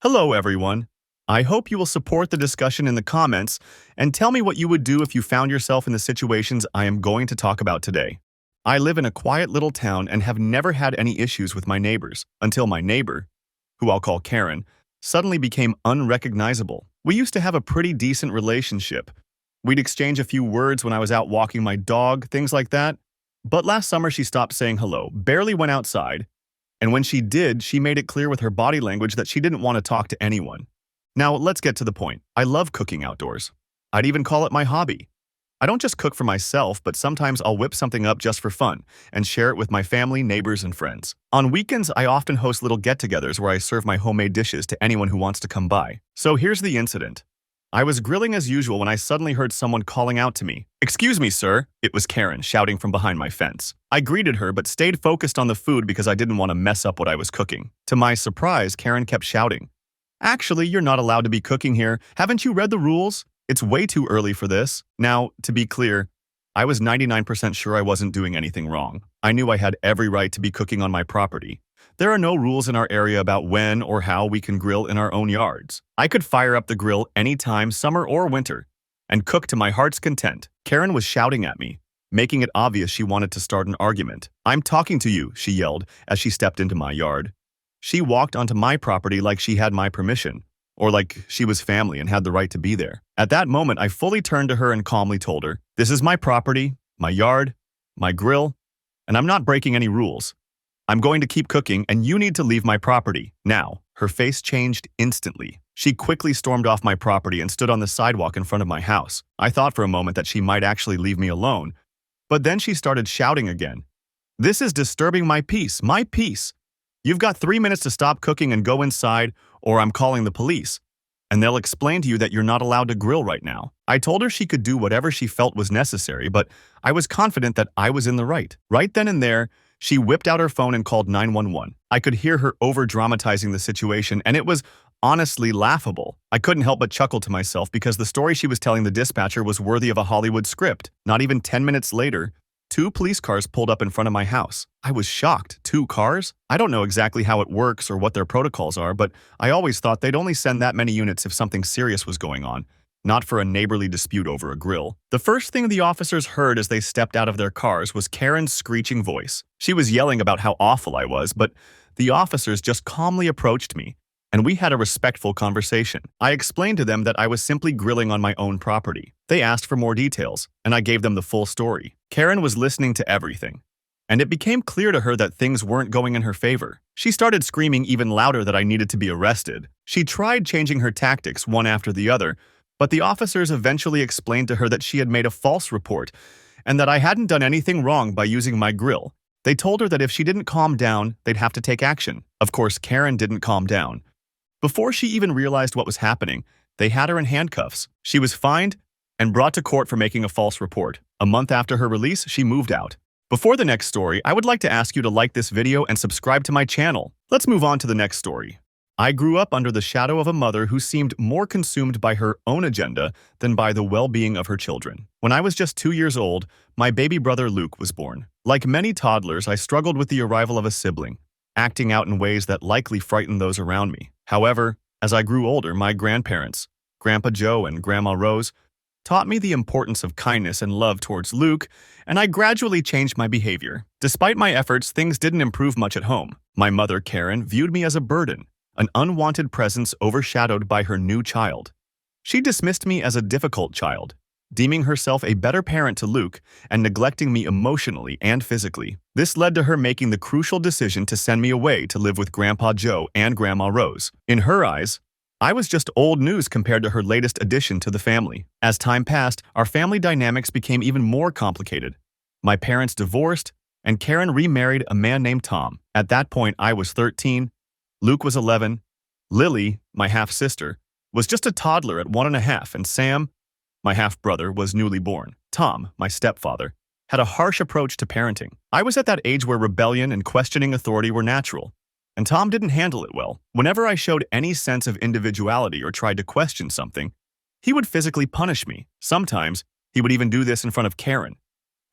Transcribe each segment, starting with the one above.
Hello, everyone. I hope you will support the discussion in the comments and tell me what you would do if you found yourself in the situations I am going to talk about today. I live in a quiet little town and have never had any issues with my neighbors until my neighbor, who I'll call Karen, suddenly became unrecognizable. We used to have a pretty decent relationship. We'd exchange a few words when I was out walking my dog, things like that. But last summer she stopped saying hello, barely went outside, and when she did, she made it clear with her body language that she didn't want to talk to anyone. Now, let's get to the point. I love cooking outdoors. I'd even call it my hobby. I don't just cook for myself, but sometimes I'll whip something up just for fun and share it with my family, neighbors, and friends. On weekends, I often host little get-togethers where I serve my homemade dishes to anyone who wants to come by. So here's the incident. I was grilling as usual when I suddenly heard someone calling out to me. "Excuse me, sir." It was Karen shouting from behind my fence. I greeted her but stayed focused on the food because I didn't want to mess up what I was cooking. To my surprise, Karen kept shouting, "Actually, you're not allowed to be cooking here. Haven't you read the rules? It's way too early for this." Now, to be clear, I was 99% sure I wasn't doing anything wrong. I knew I had every right to be cooking on my property. There are no rules in our area about when or how we can grill in our own yards. I could fire up the grill anytime, summer or winter, and cook to my heart's content. Karen was shouting at me, making it obvious she wanted to start an argument. "I'm talking to you," she yelled as she stepped into my yard. She walked onto my property like she had my permission, or like she was family and had the right to be there. At that moment, I fully turned to her and calmly told her, "This is my property, my yard, my grill, and I'm not breaking any rules. I'm going to keep cooking, and you need to leave my property now." Her face changed instantly. She quickly stormed off my property and stood on the sidewalk in front of my house. I thought for a moment that she might actually leave me alone, but then she started shouting again. "This is disturbing my peace, my peace. You've got 3 minutes to stop cooking and go inside, or I'm calling the police, and they'll explain to you that you're not allowed to grill right now." I told her she could do whatever she felt was necessary, but I was confident that I was in the right. Right then and there, she whipped out her phone and called 911. I could hear her over-dramatizing the situation, and it was honestly laughable. I couldn't help but chuckle to myself because the story she was telling the dispatcher was worthy of a Hollywood script. Not even 10 minutes later, 2 police cars pulled up in front of my house. I was shocked. 2 cars? I don't know exactly how it works or what their protocols are, but I always thought they'd only send that many units if something serious was going on, not for a neighborly dispute over a grill. The first thing the officers heard as they stepped out of their cars was Karen's screeching voice. She was yelling about how awful I was, but the officers just calmly approached me, and we had a respectful conversation. I explained to them that I was simply grilling on my own property. They asked for more details, and I gave them the full story. Karen was listening to everything, and it became clear to her that things weren't going in her favor. She started screaming even louder that I needed to be arrested. She tried changing her tactics one after the other, but the officers eventually explained to her that she had made a false report and that I hadn't done anything wrong by using my grill. They told her that if she didn't calm down, they'd have to take action. Of course, Karen didn't calm down. Before she even realized what was happening, they had her in handcuffs. She was fined and brought to court for making a false report. A month after her release, she moved out. Before the next story, I would like to ask you to like this video and subscribe to my channel. Let's move on to the next story. I grew up under the shadow of a mother who seemed more consumed by her own agenda than by the well-being of her children. When I was just 2 years old, my baby brother Luke was born. Like many toddlers, I struggled with the arrival of a sibling, acting out in ways that likely frightened those around me. However, as I grew older, my grandparents, Grandpa Joe and Grandma Rose, taught me the importance of kindness and love towards Luke, and I gradually changed my behavior. Despite my efforts, things didn't improve much at home. My mother, Karen, viewed me as a burden, an unwanted presence overshadowed by her new child. She dismissed me as a difficult child, deeming herself a better parent to Luke and neglecting me emotionally and physically. This led to her making the crucial decision to send me away to live with Grandpa Joe and Grandma Rose. In her eyes, I was just old news compared to her latest addition to the family. As time passed, our family dynamics became even more complicated. My parents divorced, and Karen remarried a man named Tom. At that point, I was 13, Luke was 11, Lily, my half-sister, was just a toddler at 1.5, and Sam, my half-brother, was newly born. Tom, my stepfather, had a harsh approach to parenting. I was at that age where rebellion and questioning authority were natural, and Tom didn't handle it well. Whenever I showed any sense of individuality or tried to question something, he would physically punish me. Sometimes, he would even do this in front of Karen.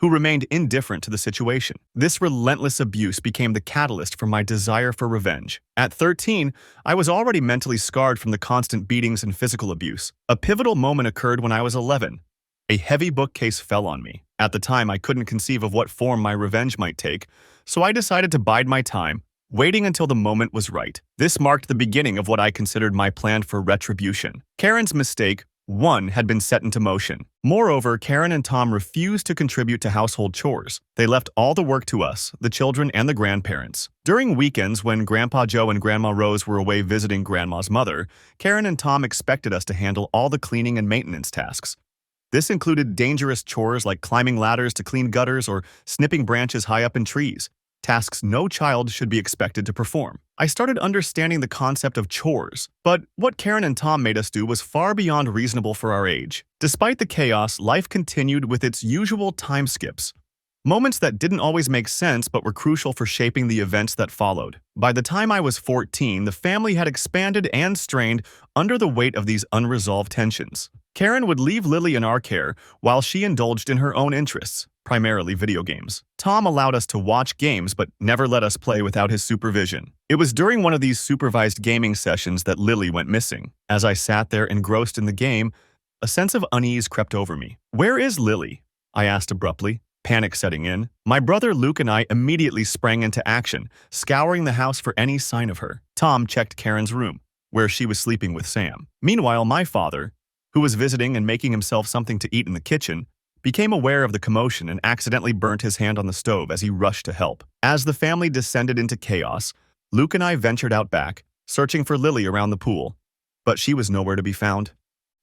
who remained indifferent to the situation. This relentless abuse became the catalyst for my desire for revenge. At 13, I was already mentally scarred from the constant beatings and physical abuse. A pivotal moment occurred when I was 11. A heavy bookcase fell on me. At the time, I couldn't conceive of what form my revenge might take, so I decided to bide my time, waiting until the moment was right. This marked the beginning of what I considered my plan for retribution. Karen's mistake, one, had been set into motion. Moreover, Karen and Tom refused to contribute to household chores. They left all the work to us, the children and the grandparents. During weekends, when Grandpa Joe and Grandma Rose were away visiting Grandma's mother, Karen and Tom expected us to handle all the cleaning and maintenance tasks. This included dangerous chores like climbing ladders to clean gutters or snipping branches high up in trees, tasks no child should be expected to perform. I started understanding the concept of chores, but what Karen and Tom made us do was far beyond reasonable for our age. Despite the chaos, life continued with its usual time skips. Moments that didn't always make sense but were crucial for shaping the events that followed. By the time I was 14, the family had expanded and strained under the weight of these unresolved tensions. Karen would leave Lily in our care while she indulged in her own interests, primarily video games. Tom allowed us to watch games but never let us play without his supervision. It was during one of these supervised gaming sessions that Lily went missing. As I sat there engrossed in the game, a sense of unease crept over me. "Where is Lily?" I asked abruptly, panic setting in. My brother Luke and I immediately sprang into action, scouring the house for any sign of her. Tom checked Karen's room, where she was sleeping with Sam. Meanwhile, my father, who was visiting and making himself something to eat in the kitchen, became aware of the commotion and accidentally burnt his hand on the stove as he rushed to help. As the family descended into chaos, Luke and I ventured out back, searching for Lily around the pool, but she was nowhere to be found.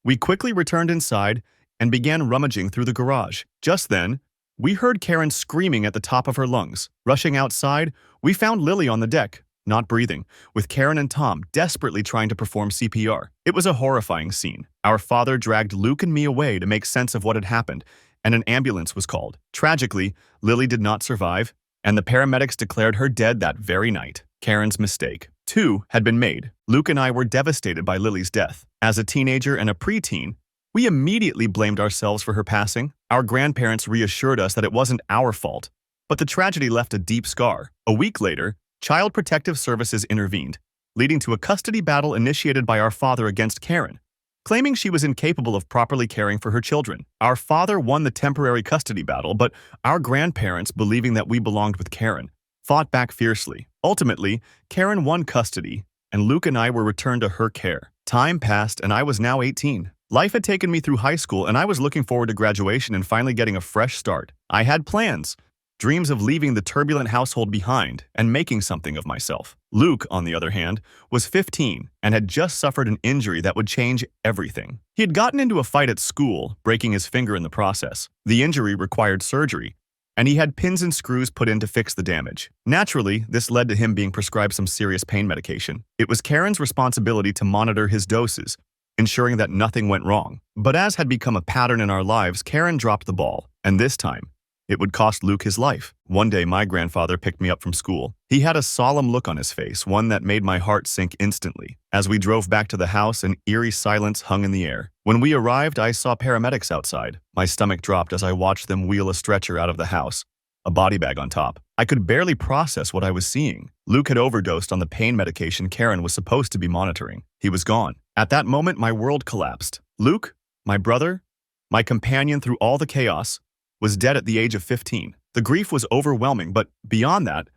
We quickly returned inside and began rummaging through the garage. Just then, we heard Karen screaming at the top of her lungs. Rushing outside, we found Lily on the deck, not breathing, with Karen and Tom desperately trying to perform CPR. It was a horrifying scene. Our father dragged Luke and me away to make sense of what had happened, and an ambulance was called. Tragically, Lily did not survive, and the paramedics declared her dead that very night. Karen's mistake, two, had been made. Luke and I were devastated by Lily's death. As a teenager and a preteen, we immediately blamed ourselves for her passing. Our grandparents reassured us that it wasn't our fault, but the tragedy left a deep scar. A week later, Child Protective Services intervened, leading to a custody battle initiated by our father against Karen, claiming she was incapable of properly caring for her children. Our father won the temporary custody battle, but our grandparents, believing that we belonged with Karen, fought back fiercely. Ultimately, Karen won custody, and Luke and I were returned to her care. Time passed, and I was now 18. Life had taken me through high school, and I was looking forward to graduation and finally getting a fresh start. I had plans, dreams of leaving the turbulent household behind and making something of myself. Luke, on the other hand, was 15 and had just suffered an injury that would change everything. He had gotten into a fight at school, breaking his finger in the process. The injury required surgery, and he had pins and screws put in to fix the damage. Naturally, this led to him being prescribed some serious pain medication. It was Karen's responsibility to monitor his doses, ensuring that nothing went wrong. But as had become a pattern in our lives, Karen dropped the ball, and this time, it would cost Luke his life. One day, my grandfather picked me up from school. He had a solemn look on his face, one that made my heart sink instantly. As we drove back to the house, an eerie silence hung in the air. When we arrived, I saw paramedics outside. My stomach dropped as I watched them wheel a stretcher out of the house, a body bag on top. I could barely process what I was seeing. Luke had overdosed on the pain medication Karen was supposed to be monitoring. He was gone. At that moment, my world collapsed. Luke, my brother, my companion through all the chaos, was dead at the age of 15. The grief was overwhelming, but beyond that,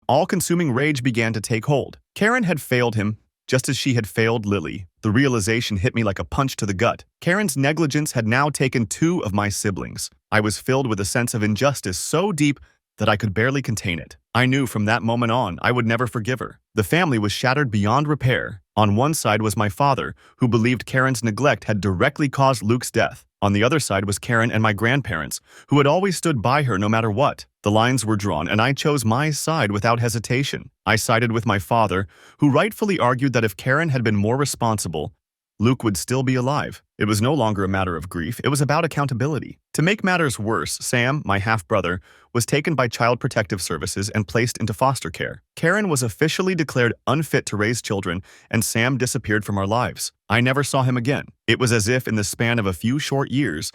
all-consuming rage began to take hold. Karen had failed him, just as she had failed Lily. The realization hit me like a punch to the gut. Karen's negligence had now taken two of my siblings. I was filled with a sense of injustice so deep that I could barely contain it. I knew from that moment on I would never forgive her. The family was shattered beyond repair. On one side was my father, who believed Karen's neglect had directly caused Luke's death. On the other side was Karen and my grandparents, who had always stood by her no matter what. The lines were drawn, and I chose my side without hesitation. I sided with my father, who rightfully argued that if Karen had been more responsible, Luke would still be alive. It was no longer a matter of grief, it was about accountability. To make matters worse, Sam, my half-brother, was taken by Child Protective Services and placed into foster care. Karen was officially declared unfit to raise children, and Sam disappeared from our lives. I never saw him again. It was as if in the span of a few short years,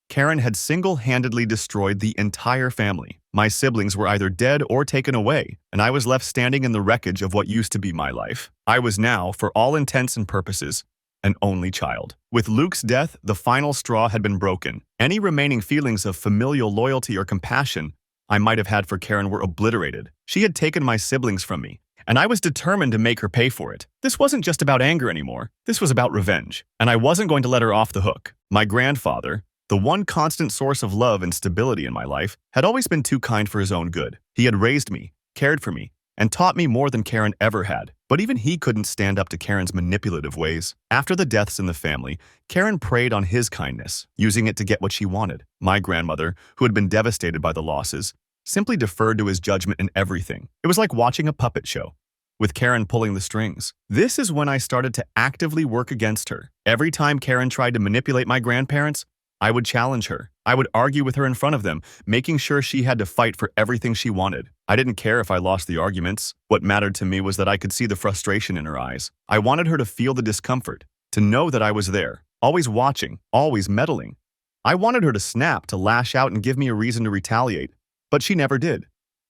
Karen had single-handedly destroyed the entire family. My siblings were either dead or taken away, and I was left standing in the wreckage of what used to be my life. I was now, for all intents and purposes, an only child. With Luke's death, the final straw had been broken. Any remaining feelings of familial loyalty or compassion I might have had for Karen were obliterated. She had taken my siblings from me, and I was determined to make her pay for it. This wasn't just about anger anymore. This was about revenge, and I wasn't going to let her off the hook. My grandfather, the one constant source of love and stability in my life, had always been too kind for his own good. He had raised me, cared for me, and taught me more than Karen ever had. But even he couldn't stand up to Karen's manipulative ways. After the deaths in the family, Karen preyed on his kindness, using it to get what she wanted. My grandmother, who had been devastated by the losses, simply deferred to his judgment in everything. It was like watching a puppet show, with Karen pulling the strings. This is when I started to actively work against her. Every time Karen tried to manipulate my grandparents, I would challenge her. I would argue with her in front of them, making sure she had to fight for everything she wanted. I didn't care if I lost the arguments. What mattered to me was that I could see the frustration in her eyes. I wanted her to feel the discomfort, to know that I was there, always watching, always meddling. I wanted her to snap, to lash out and give me a reason to retaliate, but she never did.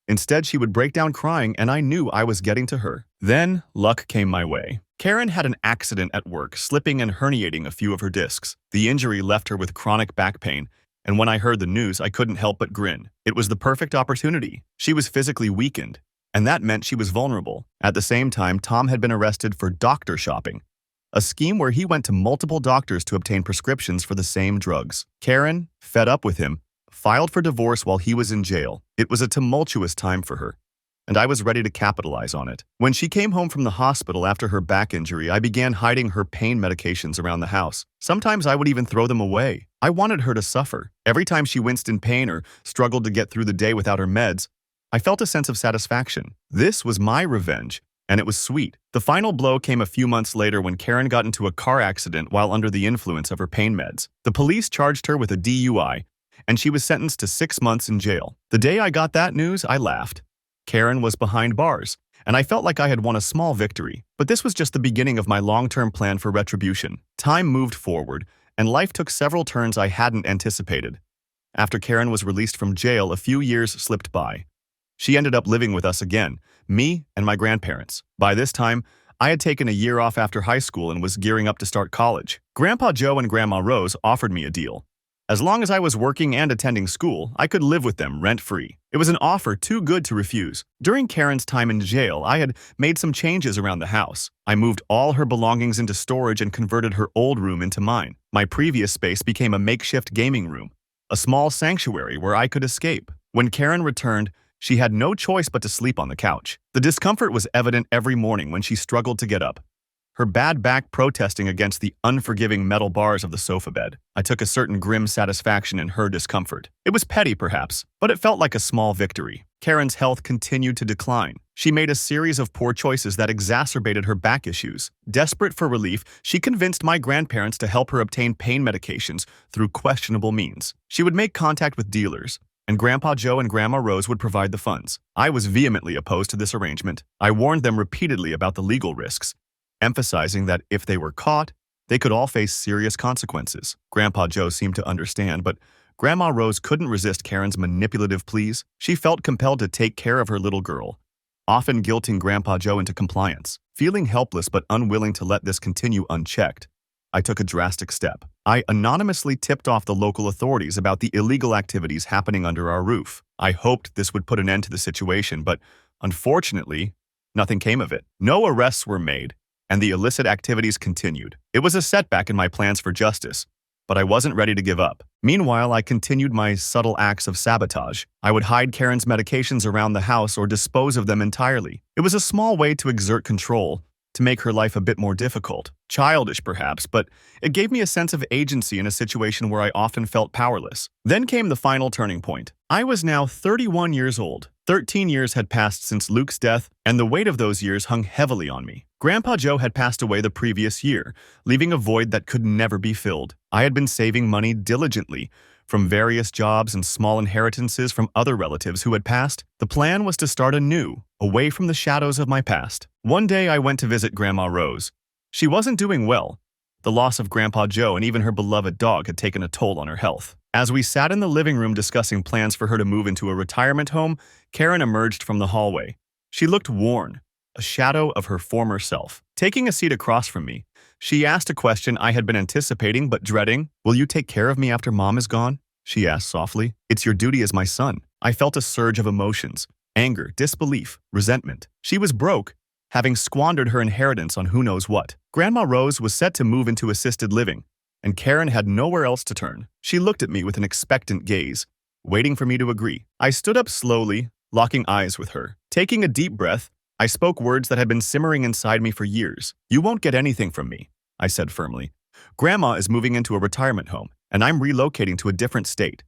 Instead, she would break down crying, and I knew I was getting to her. Then, luck came my way. Karen had an accident at work, slipping and herniating a few of her discs. The injury left her with chronic back pain, and when I heard the news, I couldn't help but grin. It was the perfect opportunity. She was physically weakened, and that meant she was vulnerable. At the same time, Tom had been arrested for doctor shopping, a scheme where he went to multiple doctors to obtain prescriptions for the same drugs. Karen, fed up with him, filed for divorce while he was in jail. It was a tumultuous time for her, and I was ready to capitalize on it. When she came home from the hospital after her back injury, I began hiding her pain medications around the house. Sometimes I would even throw them away. I wanted her to suffer. Every time she winced in pain or struggled to get through the day without her meds, I felt a sense of satisfaction. This was my revenge, and it was sweet. The final blow came a few months later when Karen got into a car accident while under the influence of her pain meds. The police charged her with a DUI, and she was sentenced to 6 months in jail. The day I got that news, I laughed. Karen was behind bars, and I felt like I had won a small victory. But this was just the beginning of my long-term plan for retribution. Time moved forward, and life took several turns I hadn't anticipated. After Karen was released from jail, a few years slipped by. She ended up living with us again, me and my grandparents. By this time, I had taken a year off after high school and was gearing up to start college. Grandpa Joe and Grandma Rose offered me a deal. As long as I was working and attending school, I could live with them rent-free. It was an offer too good to refuse. During Karen's time in jail, I had made some changes around the house. I moved all her belongings into storage and converted her old room into mine. My previous space became a makeshift gaming room, a small sanctuary where I could escape. When Karen returned, she had no choice but to sleep on the couch. The discomfort was evident every morning when she struggled to get up, her bad back protesting against the unforgiving metal bars of the sofa bed. I took a certain grim satisfaction in her discomfort. It was petty, perhaps, but it felt like a small victory. Karen's health continued to decline. She made a series of poor choices that exacerbated her back issues. Desperate for relief, she convinced my grandparents to help her obtain pain medications through questionable means. She would make contact with dealers, and Grandpa Joe and Grandma Rose would provide the funds. I was vehemently opposed to this arrangement. I warned them repeatedly about the legal risks, emphasizing that if they were caught, they could all face serious consequences. Grandpa Joe seemed to understand, but Grandma Rose couldn't resist Karen's manipulative pleas. She felt compelled to take care of her little girl, often guilting Grandpa Joe into compliance. Feeling helpless but unwilling to let this continue unchecked, I took a drastic step. I anonymously tipped off the local authorities about the illegal activities happening under our roof. I hoped this would put an end to the situation, but unfortunately, nothing came of it. No arrests were made, and the illicit activities continued. It was a setback in my plans for justice, but I wasn't ready to give up. Meanwhile, I continued my subtle acts of sabotage. I would hide Karen's medications around the house or dispose of them entirely. It was a small way to exert control, to make her life a bit more difficult. Childish, perhaps, but it gave me a sense of agency in a situation where I often felt powerless. Then came the final turning point. I was now 31 years old. 13 years had passed since Luke's death, and the weight of those years hung heavily on me. Grandpa Joe had passed away the previous year, leaving a void that could never be filled. I had been saving money diligently from various jobs and small inheritances from other relatives who had passed. The plan was to start anew, away from the shadows of my past. One day I went to visit Grandma Rose. She wasn't doing well. The loss of Grandpa Joe and even her beloved dog had taken a toll on her health. As we sat in the living room discussing plans for her to move into a retirement home, Karen emerged from the hallway. She looked worn, a shadow of her former self. Taking a seat across from me, she asked a question I had been anticipating but dreading. "Will you take care of me after Mom is gone?" she asked softly. "It's your duty as my son." I felt a surge of emotions: anger, disbelief, resentment. She was broke, having squandered her inheritance on who knows what. Grandma Rose was set to move into assisted living, and Karen had nowhere else to turn. She looked at me with an expectant gaze, waiting for me to agree. I stood up slowly, locking eyes with her. Taking a deep breath, I spoke words that had been simmering inside me for years. "You won't get anything from me," I said firmly. "Grandma is moving into a retirement home, and I'm relocating to a different state.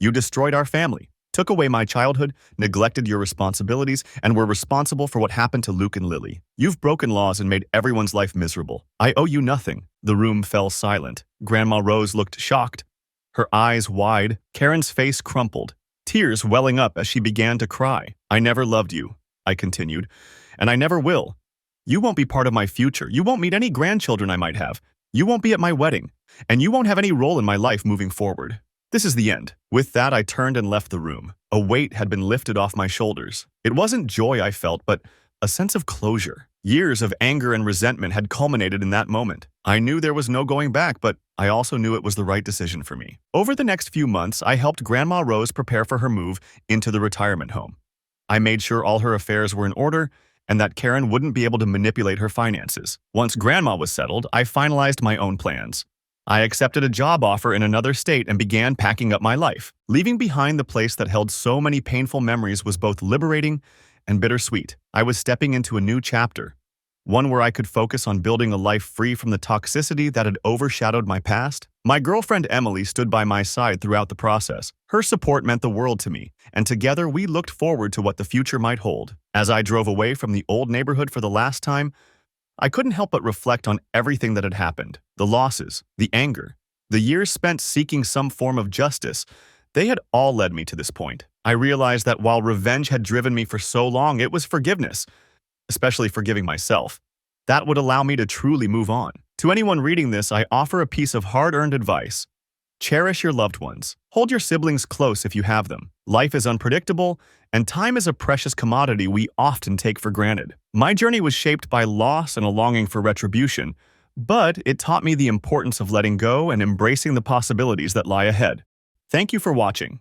You destroyed our family, took away my childhood, neglected your responsibilities, and were responsible for what happened to Luke and Lily. You've broken laws and made everyone's life miserable. I owe you nothing." The room fell silent. Grandma Rose looked shocked, her eyes wide. Karen's face crumpled, tears welling up as she began to cry. "I never loved you," I continued, "and I never will. You won't be part of my future. You won't meet any grandchildren I might have. You won't be at my wedding, and you won't have any role in my life moving forward. This is the end." With that, I turned and left the room. A weight had been lifted off my shoulders. It wasn't joy I felt, but a sense of closure. Years of anger and resentment had culminated in that moment. I knew there was no going back, but I also knew it was the right decision for me. Over the next few months, I helped Grandma Rose prepare for her move into the retirement home. I made sure all her affairs were in order and that Karen wouldn't be able to manipulate her finances. Once Grandma was settled, I finalized my own plans. I accepted a job offer in another state and began packing up my life. Leaving behind the place that held so many painful memories was both liberating and bittersweet. I was stepping into a new chapter, one where I could focus on building a life free from the toxicity that had overshadowed my past. My girlfriend Emily stood by my side throughout the process. Her support meant the world to me, and together we looked forward to what the future might hold. As I drove away from the old neighborhood for the last time, I couldn't help but reflect on everything that had happened. The losses, the anger, the years spent seeking some form of justice. They had all led me to this point. I realized that while revenge had driven me for so long, it was forgiveness, especially forgiving myself, that would allow me to truly move on. To anyone reading this, I offer a piece of hard-earned advice. Cherish your loved ones. Hold your siblings close if you have them. Life is unpredictable, and time is a precious commodity we often take for granted. My journey was shaped by loss and a longing for retribution, but it taught me the importance of letting go and embracing the possibilities that lie ahead. Thank you for watching.